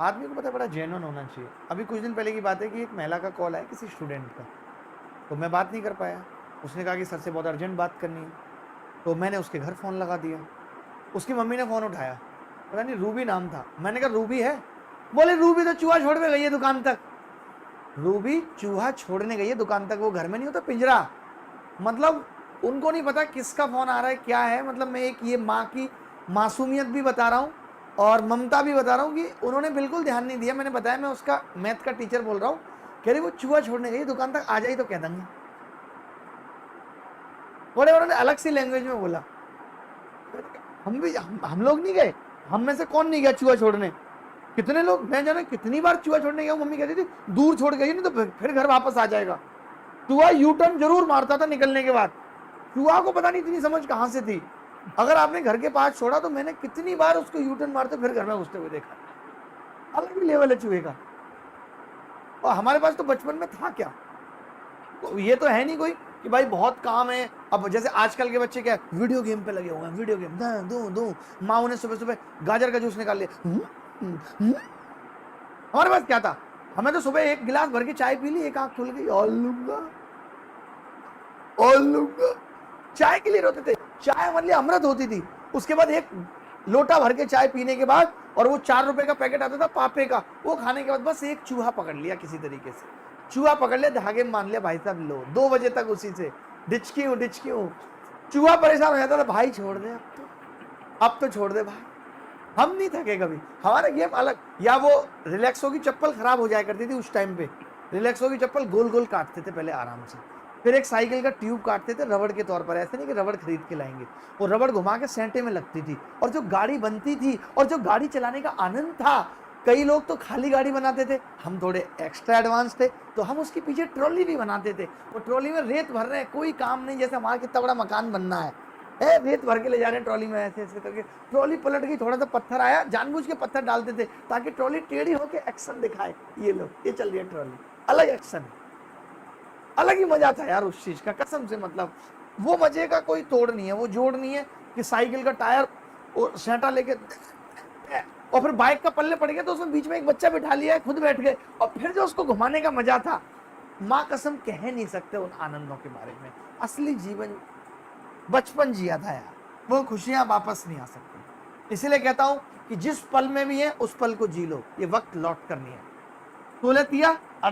आदमी को पता है बड़ा जेन्युइन होना चाहिए। अभी कुछ दिन पहले की बात है कि एक महिला का कॉल आया किसी स्टूडेंट का, तो मैं बात नहीं कर पाया। उसने कहा कि सर से बहुत अर्जेंट बात करनी है, तो मैंने उसके घर फ़ोन लगा दिया। उसकी मम्मी ने फ़ोन उठाया, पता नहीं रूबी नाम था। मैंने कहा रूबी है? बोले रूबी तो चूहा छोड़ के गई है दुकान तक। रूबी चूहा छोड़ने गई है दुकान तक, वो घर में नहीं होता पिंजरा। मतलब उनको नहीं पता किसका फ़ोन आ रहा है, क्या है। मतलब मैं एक ये माँ की मासूमियत भी बता रहा हूँ और ममता भी बता रहा हूँ कि उन्होंने बिल्कुल ध्यान नहीं दिया। मैंने बताया मैं उसका मैथ का टीचर बोल रहा हूँ, कह रही वो चूहा छोड़ने गई दुकान तक, आ जाई तो कह देंगे। बड़े उन्होंने अलग सी लैंग्वेज में बोला। हम लोग नहीं गए, हम में से कौन नहीं गया चूहा छोड़ने? कितने लोग, मैं जाने कितनी बार चूहा छोड़ने गया। मम्मी कहती थी दूर छोड़ गई नहीं तो फिर घर वापस आ जाएगा। चूहा यू टर्न जरूर मारता था निकलने के बाद। चूहा को पता नहीं इतनी समझ कहां से थी। अगर आपने घर के पास छोड़ा तो मैंने कितनी बार उसको यू टर्न मारते फिर घर में घुसते हुए देखा। अलग ही लेवल है चूहे का। और हमारे पास तो बचपन में था क्या, ये तो है नहीं कोई कि भाई बहुत काम है। अब जैसे आजकल के बच्चे क्या वीडियो गेम पे लगे हुए हैं, वीडियो गेम दो दो। माँ ने सुबह सुबह गाजर का जूस निकाल लिया। हमारे पास क्या था, हमें तो सुबह एक गिलास भर के चाय पी ली, एक आंख खुल गई, और लूंगा और लूंगा। चाय के लिए रोते थे, चाय हमारे लिए अमृत होती थी। उसके बाद एक लोटा भर के चाय पीने के बाद, और वो 4 रुपए का पैकेट आता था पापे का, वो खाने के बाद बस एक चूहा पकड़ लिया किसी तरीके से। चूहा पकड़ लिया, धागे में मान लिया, भाई साहब लो 2 बजे तक उसी से डिचकी हूँ। चूहा परेशान हो जाता था, भाई छोड़ दे अब तो छोड़ दे भाई। हम नहीं थके कभी, हमारा गेम अलग। या वो रिलैक्सो की चप्पल खराब हो जाया करती थी उस टाइम पे, रिलैक्सो की चप्पल गोल गोल काटते थे पहले आराम से, फिर एक साइकिल का ट्यूब काटते थे रबड़ के तौर पर। ऐसे नहीं कि रबड़ खरीद के लाएंगे, वो रबड़ घुमा के सेंटे में लगती थी, और जो गाड़ी बनती थी और जो गाड़ी चलाने का आनंद था। कई लोग तो खाली गाड़ी बनाते थे, हम थोड़े एक्स्ट्रा एडवांस थे, तो हम उसके पीछे ट्रॉली भी बनाते थे। वो ट्रॉली में रेत भर रहे हैं, कोई काम नहीं, जैसे हमारा कितना बड़ा मकान बनना है, रेत भर के ले जा रहे हैं ट्रॉली में, ऐसे ऐसे करके। ट्रॉली पलट गई, थोड़ा सा पत्थर आया, जानबूझ के पत्थर डालते थे ताकि ट्रॉली टेढ़ी होके एक्शन दिखाए, ये लो ये चल रही है ट्रॉली, अलग एक्शन, अलग ही मजा था यार उस चीज का, कसम से। मतलब वो मजे का कोई तोड़ नहीं है, वो जोड़ नहीं है कि साइकिल का टायर और सेंटा लेके और फिर बाइक का पल्ले पड़ गया तो उसमें बीच में एक बच्चा बिठा लिया, खुद बैठ गए, और फिर जो उसको घुमाने का मजा था, माँ कसम कह नहीं सकते उन आनंदों के बारे में। असली जीवन बचपन जिया था यार, वो खुशियां वापस नहीं आ सकती। इसीलिए कहता हूं कि जिस पल में भी है उस पल को जी लो, ये वक्त लौट कर नहीं है। सहूलियत किया